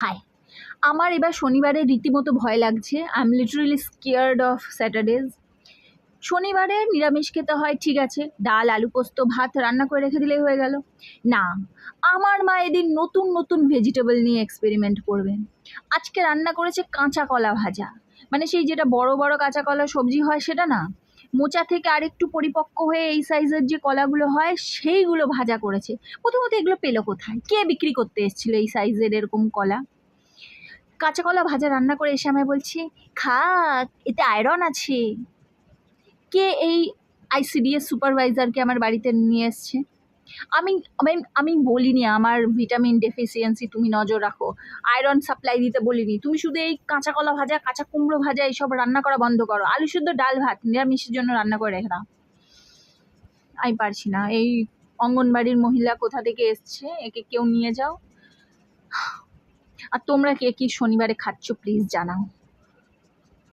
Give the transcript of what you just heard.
High, আমার এবার শনিবারে রীতিমতো ভয় লাগছে। I am literally scared of স্যাটারডেজ। শনিবারে নিরামিষ খেতে হয়, ঠিক আছে, ডাল আলু পোস্ত ভাত রান্না করে রেখে দিলেই হয়ে গেল। না, আমার মা এদিন নতুন নতুন ভেজিটেবল নিয়ে এক্সপেরিমেন্ট করবেন। আজকে রান্না করেছে কাঁচা কলা ভাজা, মানে সেই যেটা বড় বড় কাঁচা কলা সবজি হয় সেটা না, মোচা থেকে আরেকটু পরিপক্ক হয়ে এই সাইজের যে কলাগুলো হয় সেইগুলো ভাজা করেছে। প্রথমত এগুলো পেলো কোথায়, কে বিক্রি করতে এসেছিল এই সাইজের এরকম কলা? কাঁচা কলা ভাজা রান্না করে এসে আমায় বলছি, খা, এতে আয়রন আছে। কে এই আইসিডিএস সুপারভাইজারকে আমার বাড়িতে নিয়ে এসছে? আমি আমি আমি বলিনি আমার ভিটামিন ডেফিসিয়েন্সি তুমি নজর রাখো, আয়রন সাপ্লাই দিতে বলিনি। তুমি শুধু এই কাঁচা কলা ভাজা কাঁচা কুমড়ো ভাজা এইসব রান্না করা বন্ধ করো, আলু শুদ্ধ ডাল ভাত নিরামিষের জন্য রান্না করে রেখে দাও। আমি পারছি না। এই অঙ্গনবাড়ির মহিলা কোথা থেকে এসছে, একে কেউ নিয়ে যাও। আর তোমরা কে কি শনিবারে খাচ্ছ প্লিজ জানাও।